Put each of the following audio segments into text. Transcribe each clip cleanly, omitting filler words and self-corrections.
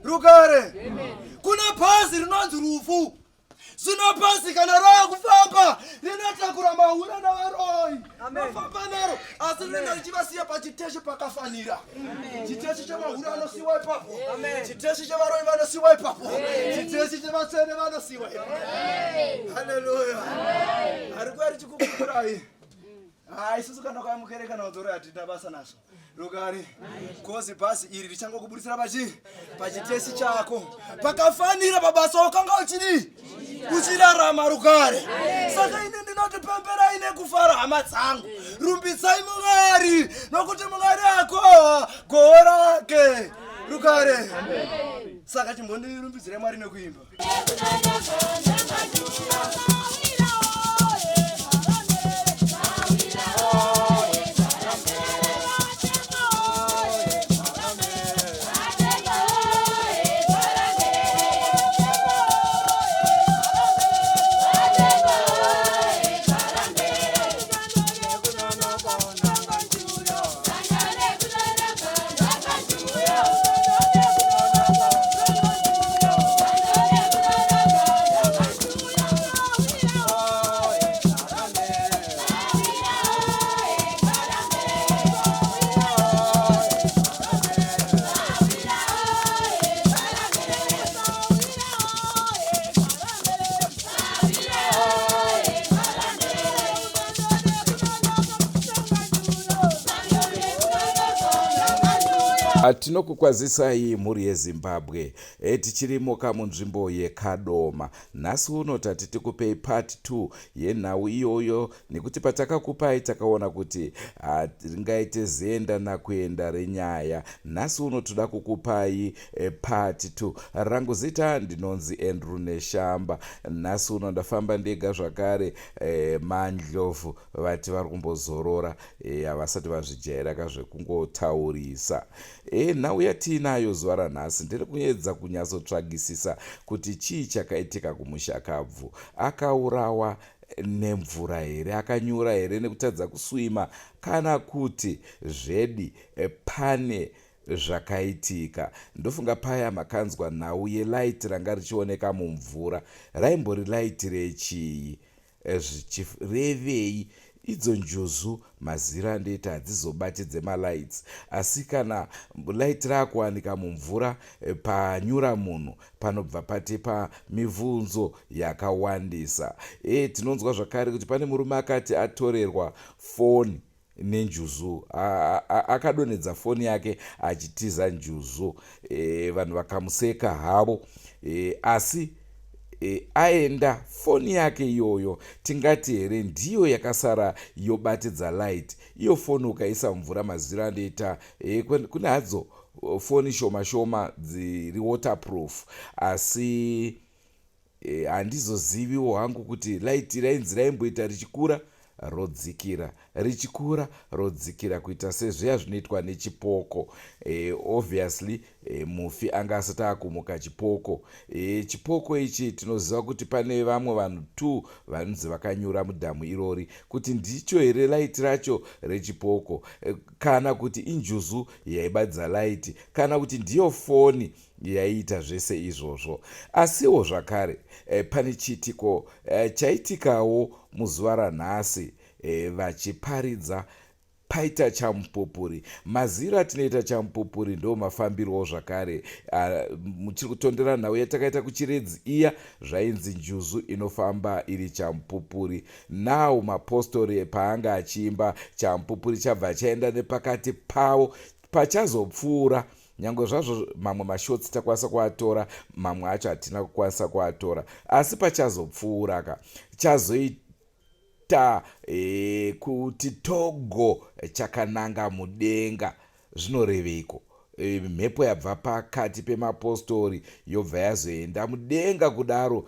Rugare. Kuna bhazi rinonzi rufu. Zino bhazi kana rava kufamba rinotakura mahura navaroi. Vafamba naro asi rinenge richivasiya pachiteshi pakafanira. Chiteshi chemahura anosiyiwa ipapo. Chiteshi chevaroi vanosiyiwa ipapo. Chiteshi chevatsvene vanosiyiwa ipapo. Haleluya. Ari kwari chikukukurai. Isusu kana kwamukereka naudhori hatina basa nazvo. Rugare. Kozi bhazi iri richangokubudisira pachiteshi chako. Pakafanira pabasa wakanga uchirarama Rugare. Saka ine ndinoti pemberai nekufara hama dzangu. Rumbitsai Mwari nokuti Mwari akohwa goho rake. Rugare. Saka chimbondirumbidzire Mwari nekuimba. Tinokukwazisai mhuri yeZimbabwe tichirimoka munzvimbo yeKadoma. Nhasi uno tati tikupei part 2 yenhau iyoyo nekuti patakakupai takaona kuti ringaite zenda nakuenda renyaya. Nhasi uno toda kukupai part 2. Rangu zita ndinonzi Andrew Neshamba. Nhasi uno ndafamba ndega zvakare. Mandlovu vati vari kumbozorora havasati vazvijaira kazvekungotaurisa. Nhau yatiinayo zuva ranhasi ndiri kuedza kunyatsotsvagisisa kuti chii chakaitika kumushakabvu. Akaurawa nemvura here, akanyura here nekutadza kuswima, kana kuti zvedi pane zvakaitika. Ndofunga paya makanzwa nhau yelaiti ranga richioneka mumvura. Raimbori laiti rechii? Zvichirevei? Idzo njuzu mazira ndeita hadzizobatidze malights, asi kana light rakuwanika mumvura panyura munhu panobva patepa mibvunzo yakawandisa. Tinonzwa zvakare kuti pane murume akati atorerwa foni nenjuzu, akadonedza foni yake achitiza njuzu, vanhu vakamuseka havo, asi aenda foni yake iyoyo tingati here ndiyo yakasara yobatidza light. Iyo foni ukaisa mvura mazira anoita kune hadzo foni shoma shoma dziri waterproof, asi handizoziviwo hangu kuti light rainzi raimboita richikura rodzikira, richikura rodzikira, kuita sezviya zvinoitwa nechipoko. Obviously mufi anga asati akumuka chipoko. Chipoko ichi tinoziva kuti pane vamwe vanhu 2 vanonzi vakanyura mudhamu irori kuti ndicho here laiti racho rechipoko, kana kuti injuzu yaibadza laiti, kana kuti ndiyo foni yaiita zvese izvozvo. Asiwo zvakare pane chiitiko chaitikawo muzuva ranhasi vachiparidza paita chamupupuri. Maziro atinoita chamupupuri ndo mafambirwo zvakare. Muchiri kutondera nhau yatakaita kuchiredzi iya zvainzi njuzu inofamba iri chamupupuri. Now mapostori paanga achiimba chamupupuri chabva chaenda nepakati pavo pachazopfuura. Nyange zvazvo mamwe mashotsi takwanisa kuatora, mamwe acho hatina kukwanisa kuatora, asi pachazopfuura chazoita kuti Togo chakananga mudenga. Zvinoreveiko? Mhepo yabva pakati pemapostori yobva yazoenda mudenga kudaro.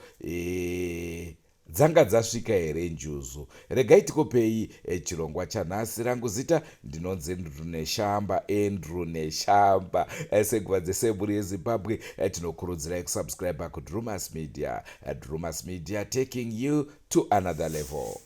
Dzanga dzasvika here njuzu? Regai tikupei chirongwa chanhasi. Rangu zita ndinonzi Andrew Neshamba. Senguva dzese mhuri yeZimbabwe tinokurudzirai kusubscribe kuDrewmas Media. Drewmas Media, taking you to another level.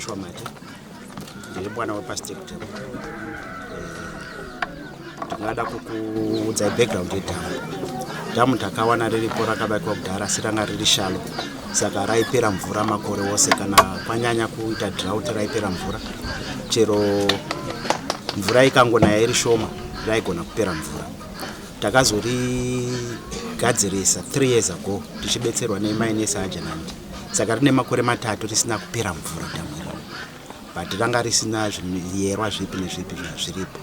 Joshua Mate. Ndiri mwana wePastor Kadoma. Ndingada kukuudza background yedhamu. Dhamu takawana riripo rakavakwa kudhara asi ranga riri shalo. Saka raipera mvura makore wose kana kwanyanya kuita drought raipera mvura. Chero mvura ikangonaya iri shoma raigona kupera mvura. Takazorigadzirisa 3 years ago tichibetserwa nemainesi ajanandi. Saka rine makore 3 risina kupera mvura dhamu iri. But ranga risina zviyerwa zvipi nezvipi zviripo.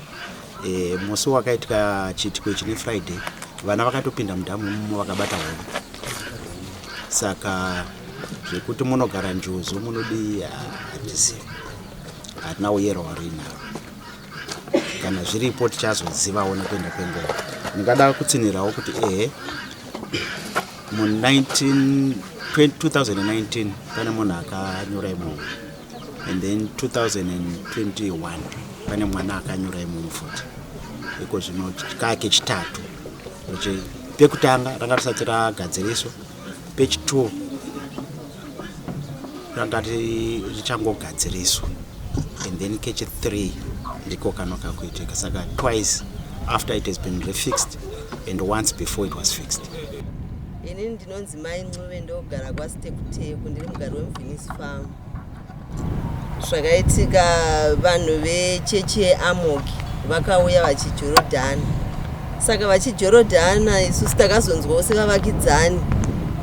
Musi wakaitika chiitiko chine Friday vana vakatopinda mudhamu mumo vakabata hono. Saka zvekuti munogara njuzu munodi hatizivi. Hatina uyero hwarinaro. Kana zviripo tichazozivawo nekuenda kwenguva. Ndingada kutsinirawo kuti mu 2019 pane munhu akanyura imomo. And then 2021 pane mwana akanyura imomo futi. Iko zvino kake chitatu. Pekutanga ranga risati ragadziriswa. Pech2 ranga richangogadziriswa. And then Kech3 ndiko kanoka kuitika. Saka twice after it has been refixed and once before it was fixed. Ini ndinonzi mai Ncube ndogara kwaSiteputepu, ndiri mugari weMvenice Farm. Zvakaitika vanhu vechechi yeAmoki vakauya vachiJorodhani. Saka vachiJorodhana isusu takazonzwawo sevavakidzani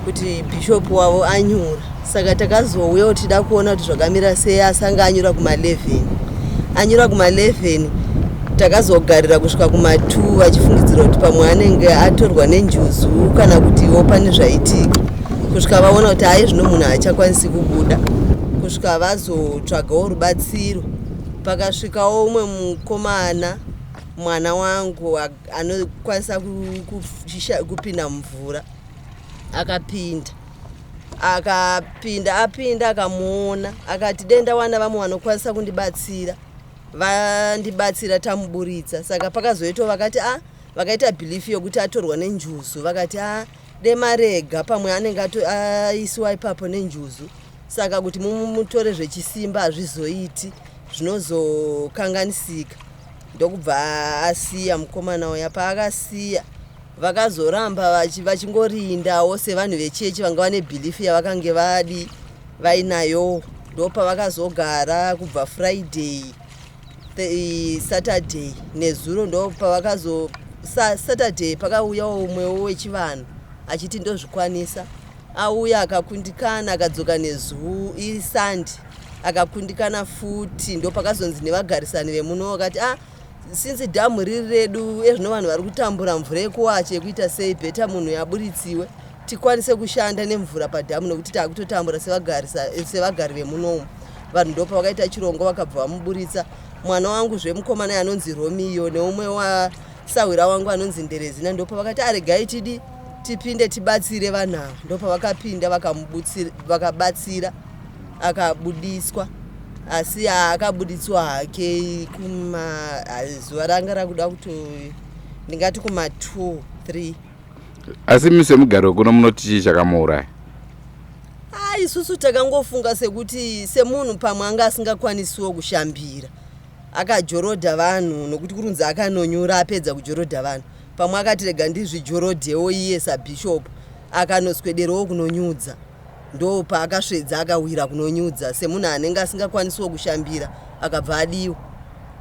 kuti bhishopu wavo anyura. Saka takazouya kuti tida kuona kuti zvakamira sei asanga anyura kuma11. Anyura kuma11 takazogarira kusvika kuma2 vachifungidzira kuti pamwe anenge atorwa nenjuzu kana kutiwo pane zvaitika. Kusvika vaona kuti hai zvino munhu haachakwanisi kubuda. Kusvika vazotsvagawo rubatsiro. Pakasvikawo umwe mukomana mwana wangu anokwanisa kupinda mvura. Apinda akamuona akati denda wana vamwe vanokwanisa kundibatsira. Vandibatsira tamuburitsa. Saka pakazoitawo vakati vakaita belief yokuti atorwa nenjuzu. Vakati demarega pamwe anenge aisiwa ipapo nenjuzu. Saka kuti mumutore zvechisimba hazvizoiti, zvinozokanganisika. Ndokubva asiya mukomana uya. Paakasiya vakazoramba vachingorindawo sevanhu vechechi vanga vane belief yavakange vainayo. Ndopa vakazogara kubva Friday, Saturday nezuro. Ndopa Saturday pakauyawo umwewo wechivanhu achiti ndozvikwanisa. Auya akakundikana akadzoka nezuu iri Sunday akakundikana futi. Ndopakazonzi nevagarisani vemuno vakati since dhamu riri redu ezvino vanhu vari kutambura mvura yekuwacha yekuita sei bheta munhu yaburitsiwe tikwanise kushanda nemvura padhamu nokuti taakutotambura sevagari vemunomu. Vanhu ndopa vakaita chirongo vakabva vamuburitsa. Mwana wangu zvemukomana anonzi Romeo neumwe wasawira wangu anonzi Nderezina ndopa vakati aregai tipinde tibatsire vanhu. Ndopa vakapinda vakabatsira akabudiswa. Asi akabuditswa hake zuva ranga rakuda kuti ndingati kuma2 3. Asi mise mugaro kuno munoti chii chakamuuraya? Isusu takangofunga sekuti semunhu pamwe anga asingakwanisiwo kushambira akajorodha vanhu nokuti kurunzi akanonyura apedza kujorodha vanhu. Pamwe akati rega ndizvijorodhewo iye sabhishopu akanoswederawo kunonyudza. Ndo paakasvedza akawira kunonyudza semunhu anenge asingakwanisiwo kushambira akabva adiwa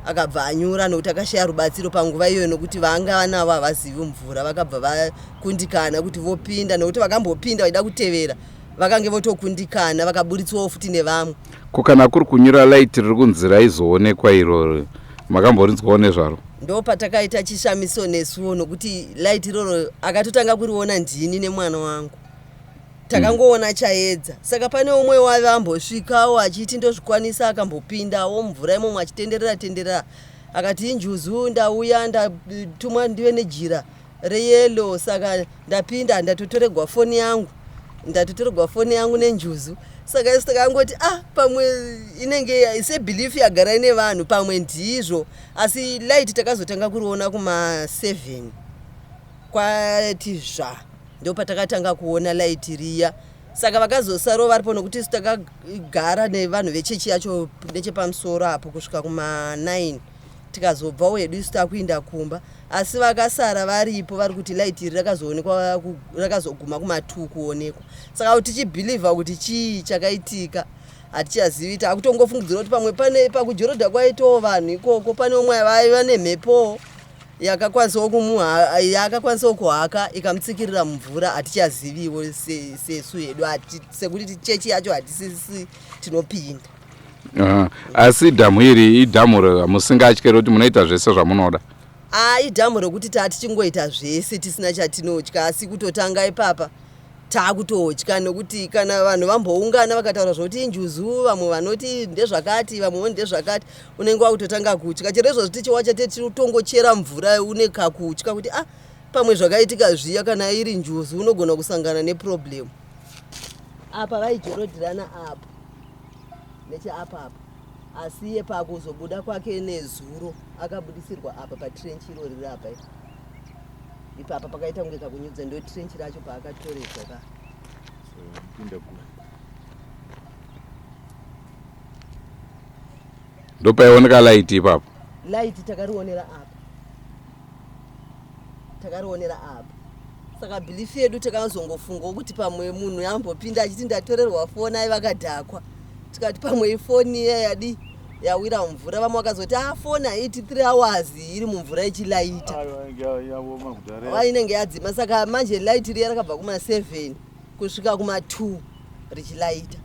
akabva anyura nokuti akashaya rubatsiro panguva iyoyo nokuti vanga vanavo havazivi mvura. Vakabva vakundikana kuti vopinda nokuti vakambopinda vaida kutevera vakange votokundikana vakaburitswawo futi nevamwe. Kukana kuri kunyura laiti riri kunzi raizoonekwa iroro makamborinzwawo nezvaro? Ndo patakaita chishamiso nesuwo nokuti laiti iroro akatotanga kuriona ndini nemwana wangu. Takangoona chaedza. Saka pane umwe wavambosvikawo achiti ndozvikwanisa akambopindawo mvura imomo achitenderera. Akati injuzu ndauya ndatumwa ndive nejira reyelo. Saka ndapinda ndatotorerwa foni yangu nenjuzu. Saka takangoti pamwe inenge sebelief yagara ine vanhu pamwe ndizvo. Asi light takazotanga kuriona kuma7 kwati zva. Ndo patakatanga kuona light riya. saka vakazosaro varipo nokuti isu takagara nevanhu vechechi yacho nechepamusoro apo kusvika kuma9 tikazobva wedu isu takuinda kumba asi vakasara varipo vari kuti light iri rakazoonekwa rakazoguma kuma2 kuonekwa saka kuti tichibhilivha kuti chii chakaitika hatichazivi takutongofungidzira kuti pamwe pane pakujorodha kwaitawo vanhu ikoko pane umwe vaiva nemhepo yakakwanisawo kuhaka ikamutsikirira mumvura hatichaziviwo sesu yedu sekuti chechi yacho hatisisi tinopinda. Asi dhamu iri idhamu musingatyeri kuti munoita zvese zvamunoda? Idhamu rokuti tatichingoita zvese tisina chatinotya asi kutotanga ipapa taakutotya nokuti kana vanhu vamboungana vakataura zvokuti injuzu vamwe vanoti ndezvakati vamwe ndezvakati unenge wakutotanga kutya chero izvozvo tichiwacha tichitongochera mvura une kakutya kuti pamwe zvakaitika zviya kana iri njuzu unogona kusangana neproblemu. Apa vaijorodhirana apo necheapapo asi iye pakuzobuda kwake nezuro akabudisirwa apa patrenchi iro riri apa ipapa pakaita kunge kakunyudza ndo trenchi racho paakatorerwa ka ndo paioneka light ipapo. Light takarionera apa saka bhilifi yedu takazongofunga kuti pamwe munhu yambopinda achiti ndatorerwa foni ai vakadhakwa tikati pamwe ifoni yadi yawira mvura vamwe vakazoti foni haiti 3 hours iri mumvura ichilaita inenge yadzima saka manje light riya rakabva kuma7 kusvika kuma2 richilaita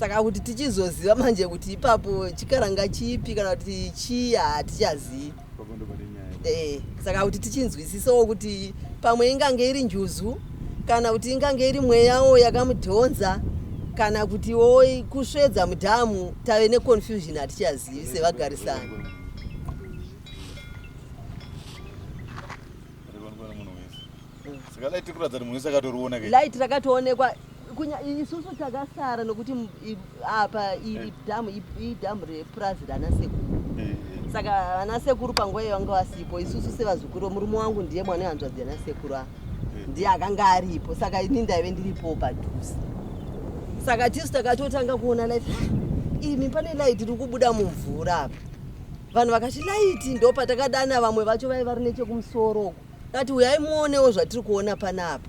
saka kuti tichizoziva manje kuti ipapo chikaranga chipi kana kuti chii hatichazivi. Saka kuti tichinzwisisawo kuti pamwe ingange iri njuzu kana kuti ingange iri mweyawo yakamudhonza kana kuti kusvedza mudhamu tave neconfusion hatichazivi sevagarisani. Light rakatoonekwa isusu takasara nokuti apa iri dhamu repurazi ranasekuru saka vanasekuru panguva yavanga vasipo isusu sevazukuru murume wangu ndiye mwana wehanzvadzi yanasekuru ndiye akanga aripo saka ini ndaive ndiripo padhuze saka tisu takatotanga kuona light imi pane light riri kubuda mumvura apa vanhu vakati light ndo patakadana vamwe vacho vaiva vari nechekumusoro takati uyai muonewo zvatiri kuona panapa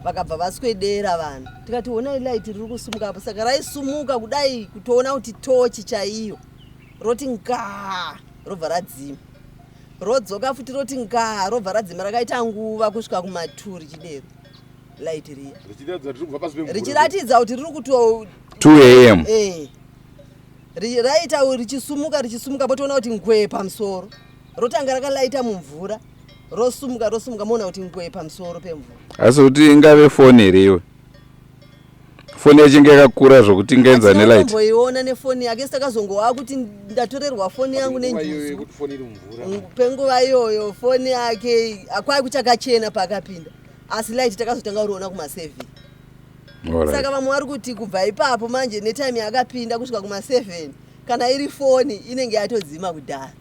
vakabva vaswedera vanhu tikati onai light riri kusumuka apo saka raisumuka kudai kutoona kuti tochi chaiyo roti ngaa robva radzima rodzoka futi roti ngaa robva radzima rakaita nguva kusvika kuma2 richidero light riya richiratidza kuti riri kuto 2 am raita richisumuka potoona kuti ngwee pamusoro rotanga rakalaita mumvura rosumuka moona kuti ngwee pamusoro pemvura. Asi kuti ingave foni here iwe foni yachinge yakakura zvokuti ingaenza nelight amboiona nefoni yake sitakazongowa kuti ndatorerwa foni yangu nenjuzu penguva iyoyo foni yake akwai kuchakachena paakapinda asi light takazotanga kuriona kuma7 saka vamwe vari kuti kubva ipapo manje netime yakapinda kusvika kuma7 kana iri foni inenge yatodzima kudhara.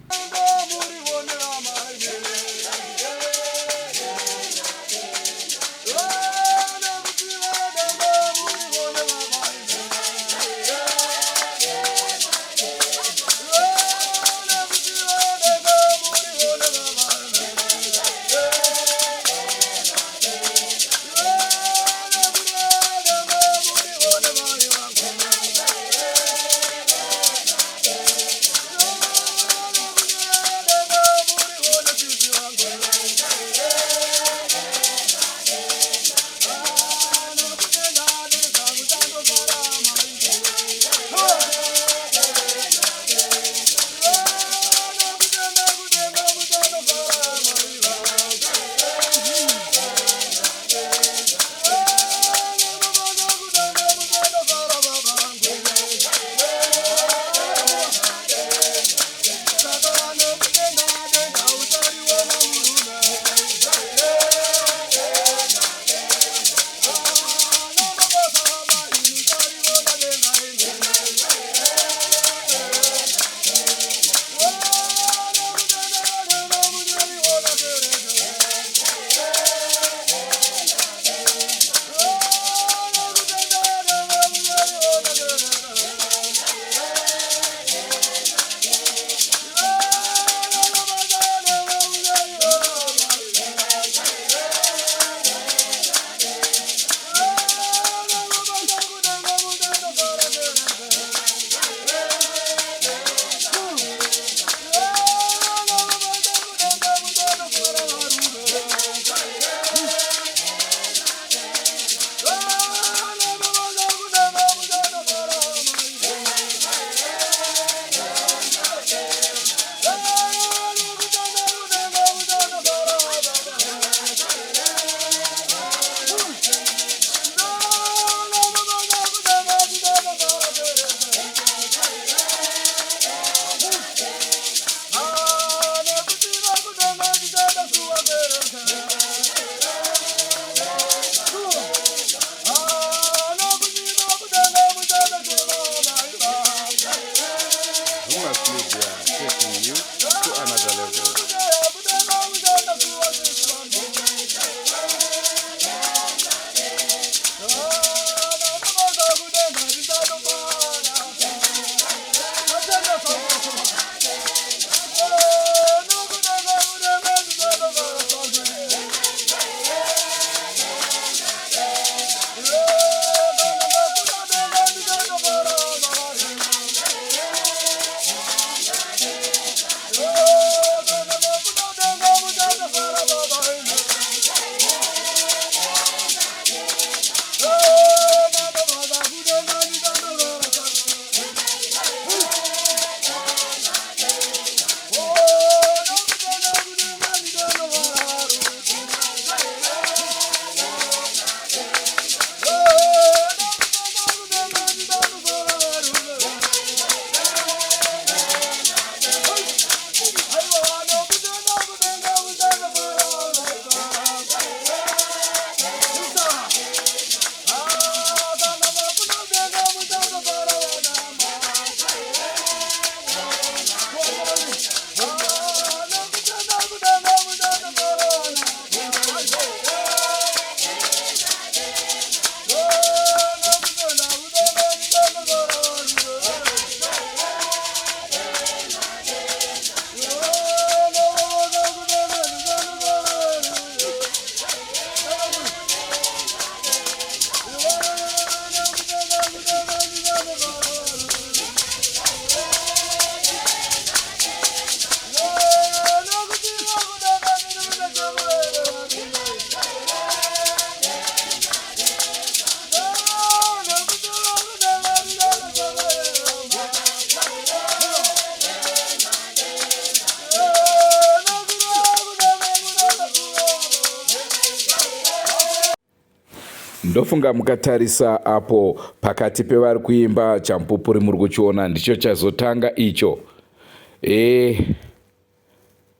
Ndofunga mukatarisa apo pakati pevari kuimba chamupupuri muri kuchiona ndicho chazotanga icho.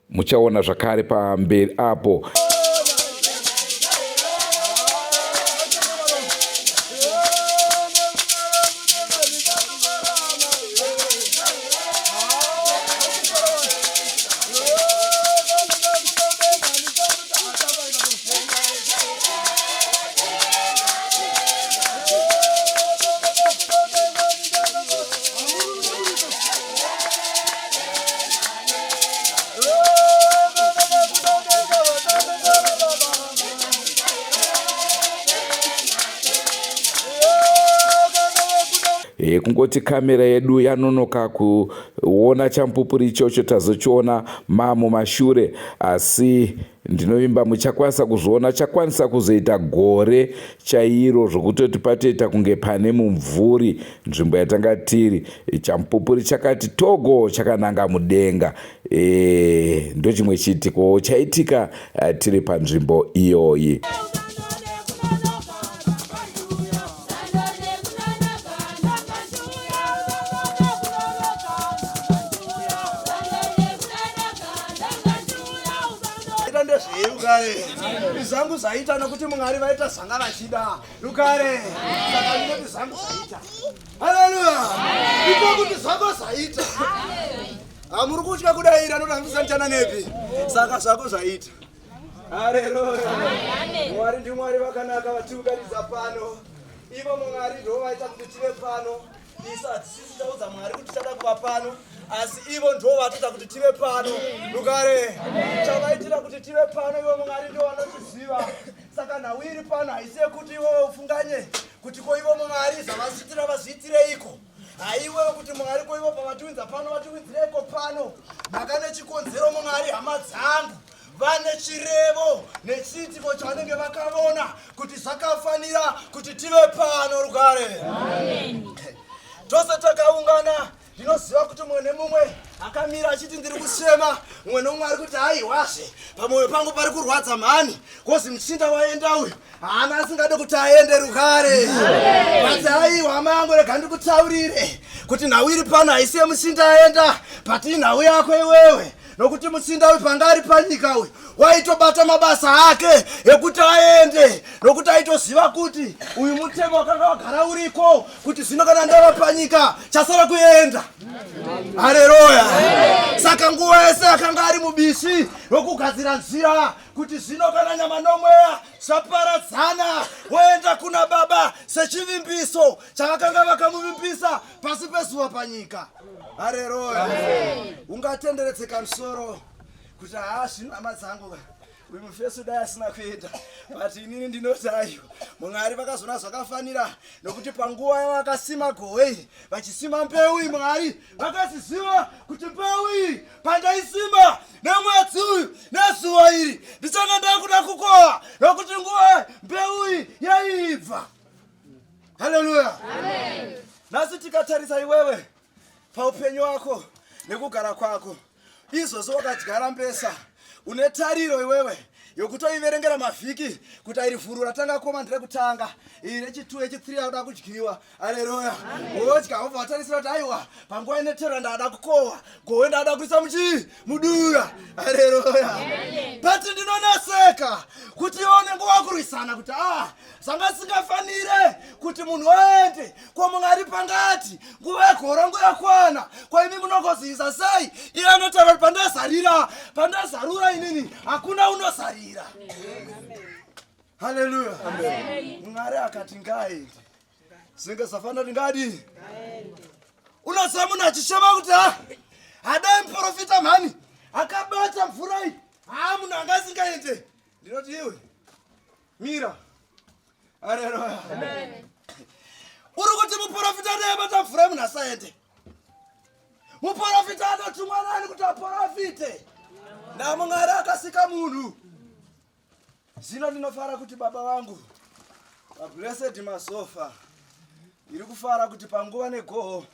Muchaona zvakare pamberi apo. Kungoti kamera yedu yanonoka kuona chamupupuri ichocho tazochiona mumashure, asi ndinovimba muchakwanisa kuzviona. Chakwanisa kuzoita gore chairo zvokutoti patoita kunge pane mumvuri nzvimbo yatanga tiri. Chamupupuri chakati togo chakananga mudenga. Ndochimwe chiitiko chaitika tiri panzvimbo iyoyi. Zangu zaita nokuti Mwari vaita zvanga vachida. Lukare. Saka ndinoti zangu zaita. Haleluya. Iko kuti zvangu zaita. Amuri kutya kudaira anotambudzana nepi. Saka zvako zvaita. Haleluya. Mwari ndi Mwari vakanaka vatiunganidza pano. Ivo Mwari ndo vaita kuti tive pano. Sisi taudza Mwari kuti tada kuva pano. Asi ivo ndo vatita kuti tive pano. Lugare. Chavaitira kuti tive pano ivo Mwari ndo vanotiziva. Saka nawiri pano haisi kuti ivo ufunganye kuti ko ivo Mwari zvavasitira vazviitireiko. Haiwe kuti Mwari ko ivo pavatiunza pano vatiunzireiko pano. Makane chikonzero Mwari hama dzangu. Vane chirevo nechiitiko chavanenge vakavona kuti zvakafanira kuti tive pano. Lugare. Amen. Tose takaungana. Ndinoziva kuti mumwe nemumwe akamira achiti ndiri kusema, mumwe nomumwe ari kuti haiwashe pamwoyo pangu pari kurwadza mhani, kozi muchinda waenda uyu haana asingade kuti aende. Rugare. Bati haiwa hama yangu rega ndikutaurire kuti nhau iri pano haisi yemuchinda aenda, bati nhau yako iwewe. Nokuti muchinda uyu panga ari panyika uyu waitobata mabasa ake ekuti aende, nokuti aitoziva kuti uyu mutemo wakanga wagara uriko kuti zvino kana ndava panyika chasara kuenda. Haleluya. Saka nguva yese akanga ari mubishi rokugadzira nzira kuti zvino kana nyama nomweya zvaparadzana woenda kuna Baba sechivimbiso chavakanga vakamuvimbisa pasi pezuva panyika. Haleluya. Ungatenderetseka musoro kuti zvino hama dzangu uyu mufeso dai asina kuenda, but inini ndinoti aiwa Mwari vakazona zvakafanira, nokuti panguva yavakasima gowe vachisima mbeu iyi Mwari vakaziziva kuti mbeu iyi pandaisima nemwedzi uyu nezuva iri ndichanga ndakuda kukohwa, nokuti nguva mbeu iyi yaibva. Haleluya. Amen. Nasi tikatarisa iwewe paupenyu wako nekugara kwako, izvozvo wakadyara mbesa, une tariro iwewe yokutoiverengera mavhiki kuti iri vhuru ratanga koma ndirekutanga, iri rechi2 rechi3 rauda kudyiwa. Haleluya. Wodya wobva watarisira kuti aiwa panguva inetera ndada kukohwa, gowe ndada kuisa mudura. Haleluya. But ndinoneseka kuti ione nguva kurwisana kuti zvanga singafanire kuti munhu aende kwaMwari pangati nguva yegorongo yakwana, kwaimi munogoziisa sei? Iye anotaura kuti pandazarura inini hakuna unosarira. Haleluya. Mwari akati ngaende zvinge zvafanira kuti ngadi. Unoziva munhu achishema kuti hadai muprofita mhani akabata mvura iyi munhu angasingaende. Ndinoti iwe mira. Haleluya. Uri kuti muprofita neabata mvura munhu asaende? Muprofita anotumwa nani kuti aprofite? naMwari akasika munhu. Zvino ndinofara kuti Baba vangu Blessed Masofa iri kufara kuti panguva negoho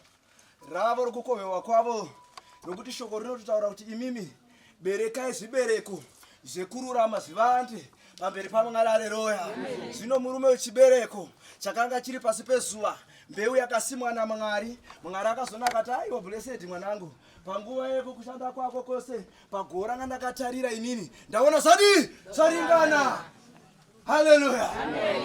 ravo rokukohwewa kwavo, nokuti shoko rinototaura kuti imimi berekai zvibereko zvekururama zvivande pamberi paMwari. Haleluya. Zvino murume wechibereko chakanga chiri pasi pezuva, mbeu yakasimwa naMwari. Mwari akazona akati, aiwa blessed mwanangu, panguva yeko kushanda kwako kwose, pagore ranga ndakatarira inini ndaona zvaringana. Haleluya.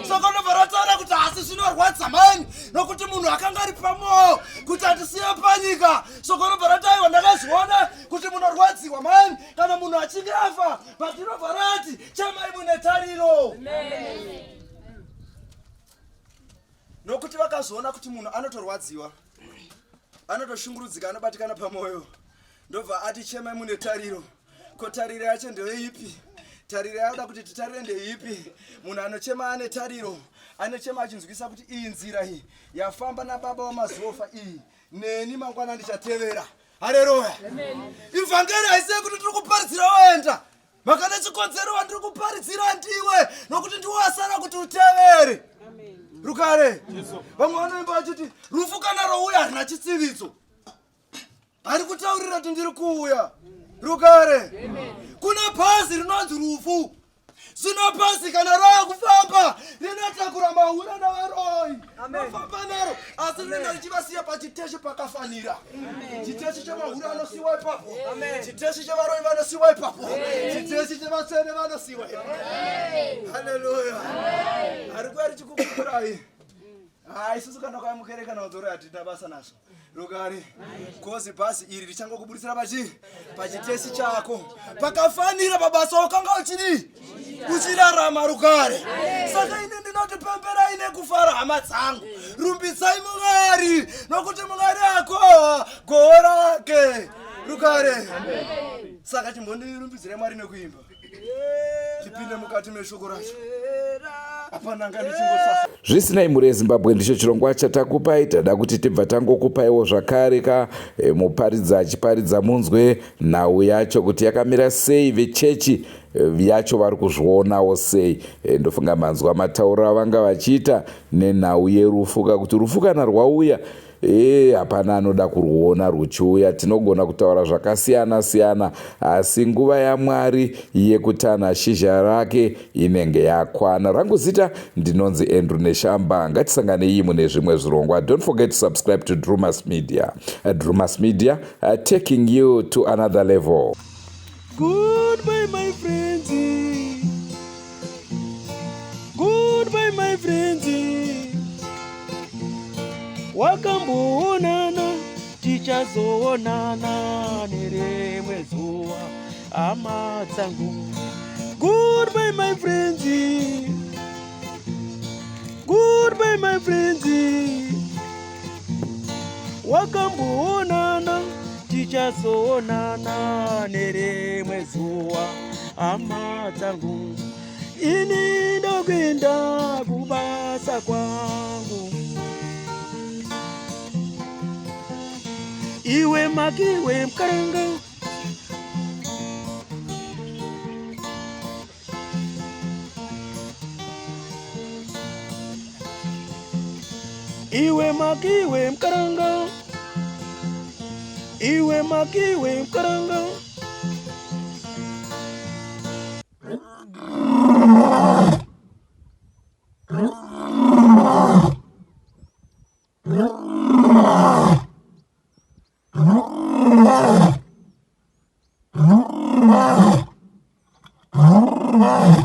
Saka ndobva rataura kuti asi zvinorwadza mani, nokuti munhu akanga ari pamwoyo kuti atisiye panyika. Saka ndobva rataiwa ndakazviona kuti munorwadziwa mani kana munhu achinge afa, patinobva rati chamai mune tariro. Nokuti vakazoona kuti munhu anotorwadziwa, anotoshungurudzika, anobatikana pamwoyo, ndobva ati chemai mune tariro. Ko tariro yacho ndeipi? Tariro yada kuti titarire ndeipi? Munhu anochema ane tariro, anochema achinzwisa kuti iyi nzira iyi yafamba nababa wamazofa iyi, neni mangwana ndichatevera. Haleluya. Ivhangeri haisi kuti tiri kuparidzira woenda, makane chikonzero wandiri kuparidzira ndiwe, nokuti ndiwe wasara kuti utevere. Rukare. Vamwe vanoimba vachiti rufu kana rouya harina chitsividzo, hari kutaurira kuti ndiri kuuya. Rukare. Kuna bhazi rinonzi rufu. Zvino bhazi kana rava kufamba rinotakura maura navaroi vafamba naro, asi rinenge richivasiya pachiteshi pakafanira. Chiteshi chemaura anosiyiwa ipapo, chiteshi chevaroi vanosiyiwa ipapo, chiteshi chevatsvene vanosiyiwa ipapo. Haleluya. Hari kwari chikukurai. Isusu kana kwamukere kana udzore hatina basa nazvo. Rugare. Kozi bhazi iri richangokubudisira pachiteshi chako pakafanira pabasa wakanga uchirarama. Rugare. Saka ine ndinoti pemberai nekufara hama dzangu, rumbitsai Mwari, nokuti Mwari akohwa goho rake. Rugare. Saka chimbondirumbidzire Mwari nekuimba, tipinde mukati meshoko racho. Zvisinei mhuri yeZimbabwe, ndicho chirongwa chatakupai. Tada kuti tibva tangokupaiwo zvakare muparidza achiparidza munzwe nhau yacho kuti yakamira sei, vechechi yacho vari kuzvionawo sei. Ndofunga manzwa matauro avanga vachiita nenhau yerufu, kuti rufu kana rwauya hapana anoda kuruona ruchiuya. Tinogona kutaura zvakasiyana siyana, asi nguva yaMwari yekutanha shizha rake inenge yakwana. Rangu zita ndinonzi Andrew Neshamba. Ngatisanganei mune zvimwe zvirongwa. Don't forget to subscribe to Drewmas Media. Drewmas Media, taking you to another level. Goodbye my friends. Goodbye my friends. Wakamboonana tichazoonana nerimwe zuva, hama dzangu. Goodbye my friends. Goodbye my friends. Wakamboonana tichazoonana nerimwe zuva, hama dzangu. Ini ndokuenda kubasa kwangu. Iwe makiwe mkaranga, iwe makiwe mkaranga, iwe makiwe mkaranga. Oh,